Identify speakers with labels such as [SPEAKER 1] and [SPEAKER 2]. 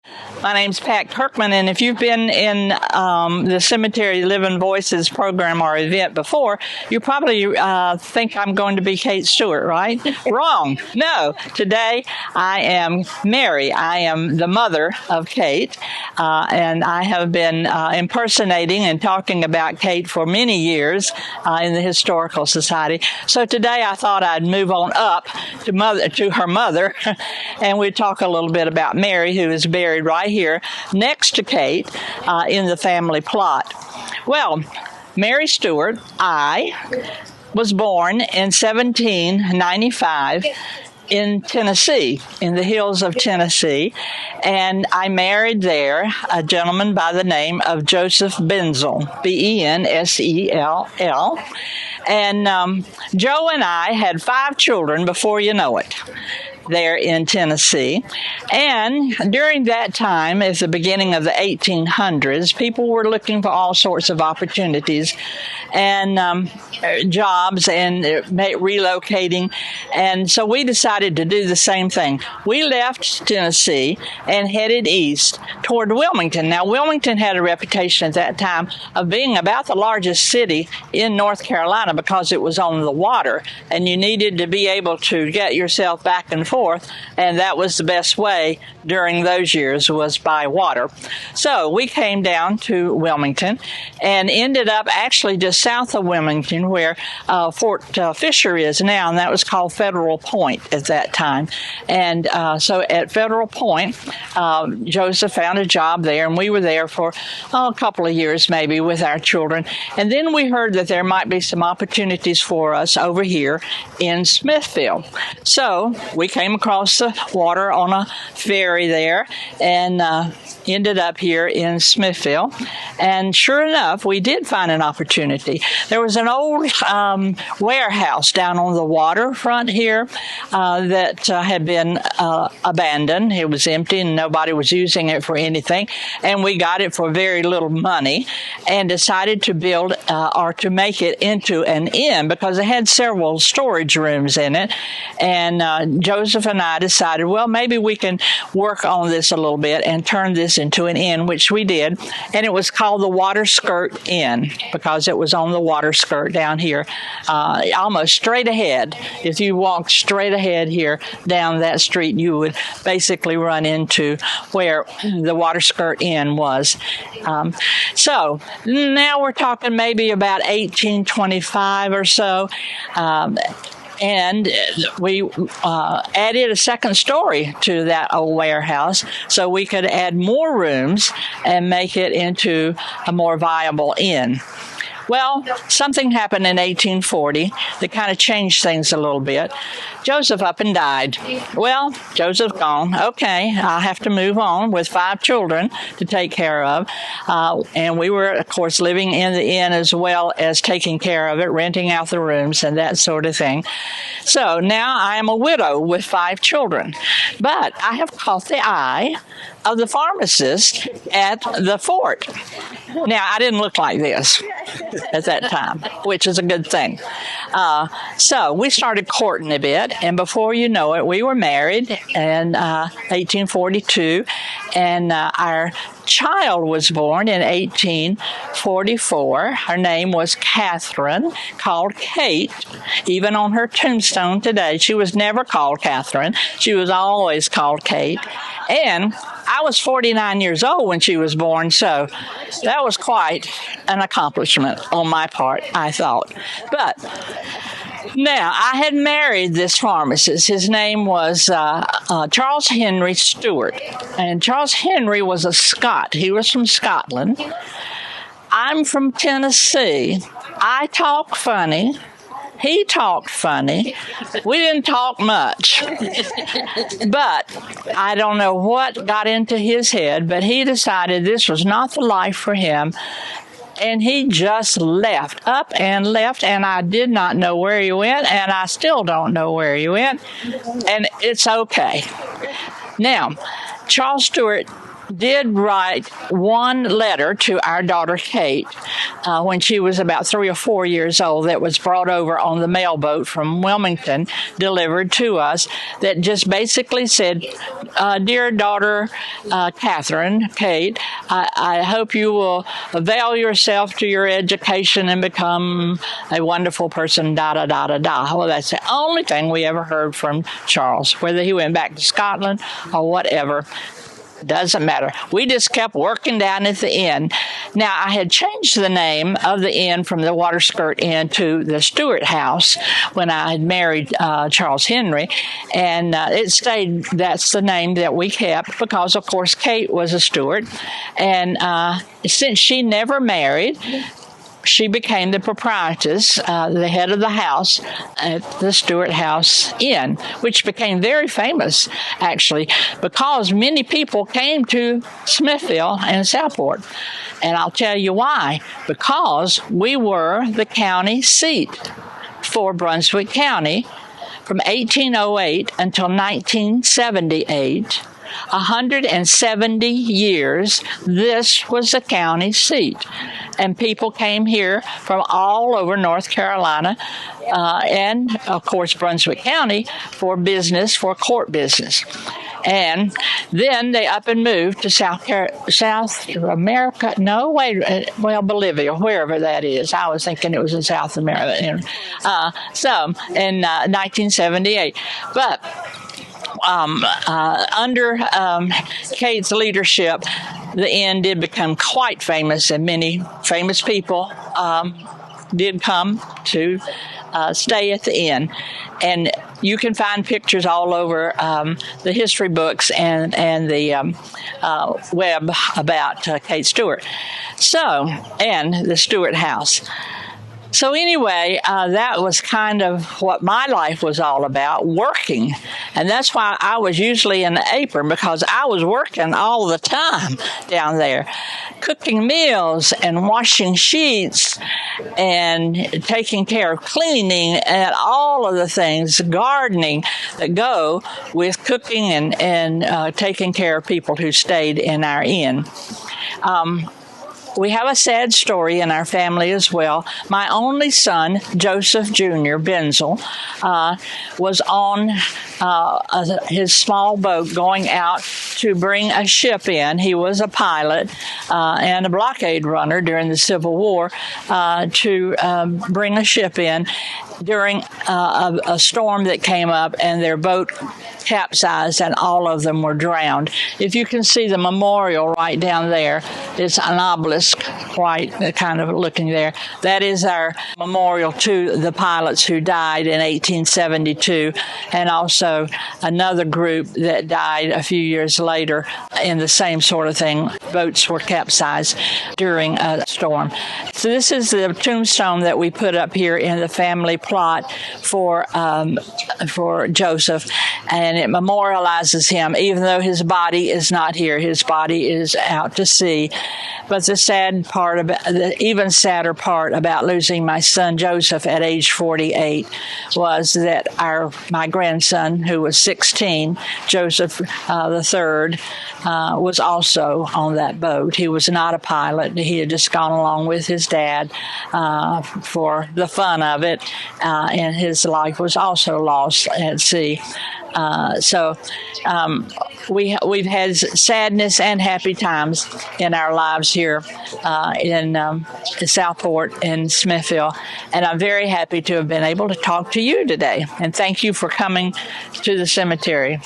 [SPEAKER 1] My name's Pat Kirkman, and if you've been in the Cemetery Living Voices program or event before, you probably think I'm going to be Kate Stewart, right? Wrong. No. Today, I am Mary. I am the mother of Kate, and I have been impersonating and talking about Kate for many years in the Historical Society. So today, I thought I'd move on up to her mother, and we'd talk a little bit about Mary, who is buried right here next to Kate in the family plot. Well, Mary Stewart, I was born in 1795 in Tennessee, in the hills of Tennessee, and I married there a gentleman by the name of Joseph Bensell, Bensell. And Joe and I had 5 children before you know it, there in Tennessee. And during that time, at the beginning of the 1800s, people were looking for all sorts of opportunities and jobs and relocating. And so we decided to do the same thing. We left Tennessee and headed east toward Wilmington. Now, Wilmington had a reputation at that time of being about the largest city in North Carolina because it was on the water, and you needed to be able to get yourself back and forth, and that was the best way during those years was by water. So we came down to Wilmington and ended up actually just south of Wilmington where Fort Fisher is now, and that was called Federal Point at that time. And so at Federal Point, Joseph found a job there, and we were there for a couple of years maybe with our children. And then we heard that there might be some opportunities for us over here in Smithville. So we came across the water on a ferry there and ended up here in Smithville. And sure enough, we did find an opportunity. There was an old warehouse down on the waterfront here that had been abandoned. It was empty and nobody was using it for anything. And we got it for very little money and decided to build or to make it into an inn because it had several storage rooms in it. And Joseph and I decided, well, maybe we can work on this a little bit and turn this into an inn, which we did. And it was called the Water Skirt Inn because it was on the water skirt down here, almost straight ahead. If you walked straight ahead here down that street, you would basically run into where the Water Skirt Inn was. So now we're talking maybe about 1825 or so. And we added a second story to that old warehouse so we could add more rooms and make it into a more viable inn. Well, something happened in 1840 that kind of changed things a little bit. Joseph up and died. Well, Joseph's gone. Okay, I'll have to move on with 5 children to take care of. And we were, of course, living in the inn as well as taking care of it, renting out the rooms and that sort of thing. So now I am a widow with 5 children. But I have caught the eye of the pharmacist at the fort. Now, I didn't look like this at that time, which is a good thing. So we started courting a bit, and before you know it, we were married in 1842, and our child was born in 1844. Her name was Catherine, called Kate. Even on her tombstone today, she was never called Catherine. She was always called Kate. And I was 49 years old when she was born, so that was quite an accomplishment on my part, I thought. But now, I had married this pharmacist. His name was Charles Henry Stuart, and Charles Henry was a Scot. He was from Scotland. I'm from Tennessee. I talk funny. He talked funny. We didn't talk much. But I don't know what got into his head, but he decided this was not the life for him. And he just left, up and left, and I did not know where he went, and I still don't know where he went. And it's okay. Now, Charles Stuart did write one letter to our daughter Kate when she was about 3 or 4 years old that was brought over on the mail boat from Wilmington, delivered to us, that just basically said, "Dear daughter Catherine, Kate, I hope you will avail yourself to your education and become a wonderful person, da da da da da." Well, that's the only thing we ever heard from Charles. Whether he went back to Scotland or whatever, doesn't matter. We just kept working down at the inn. Now, I had changed the name of the inn from the Waterskirt Inn to the Stuart House when I had married Charles Henry, and it stayed, that's the name that we kept because, of course, Kate was a Stuart, and since she never married, she became the proprietress, the head of the house at the Stuart House Inn, which became very famous, actually, because many people came to Smithville and Southport. And I'll tell you why. Because we were the county seat for Brunswick County from 1808 until 1978. 170 years, this was the county seat. And people came here from all over North Carolina and, of course, Brunswick County for business, for court business. And then they up and moved to South America. No, wait, Bolivia, wherever that is. I was thinking it was in South America. So in 1978. But under Kate's leadership, the inn did become quite famous, and many famous people did come to stay at the inn. And you can find pictures all over the history books and the web about Kate Stuart. So, and the Stuart House. So anyway, that was kind of what my life was all about, working. And that's why I was usually in the apron, because I was working all the time down there, cooking meals and washing sheets and taking care of cleaning and all of the things, gardening, that go with cooking and taking care of people who stayed in our inn. We have a sad story in our family as well. My only son, Joseph Jr. Bensell, was on his small boat going out to bring a ship in. He was a pilot and a blockade runner during the Civil War to bring a ship in during a storm that came up, and their boat capsized and all of them were drowned. If you can see the memorial right down there, it's an obelisk, right, kind of looking there. That is our memorial to the pilots who died in 1872, and also another group that died a few years later in the same sort of thing. Boats were capsized during a storm. So this is the tombstone that we put up here in the family plot for Joseph, and it memorializes him, even though his body is not here. His body is out to sea. But the sad part, the even sadder part about losing my son Joseph at age 48 was that my grandson, who was 16, Joseph the third, was also on that boat. He was not a pilot. He had just gone along with his dad for the fun of it, and his life was also lost at sea. We've had sadness and happy times in our lives here in Southport and Smithville, and I'm very happy to have been able to talk to you today. And thank you for coming to the cemetery.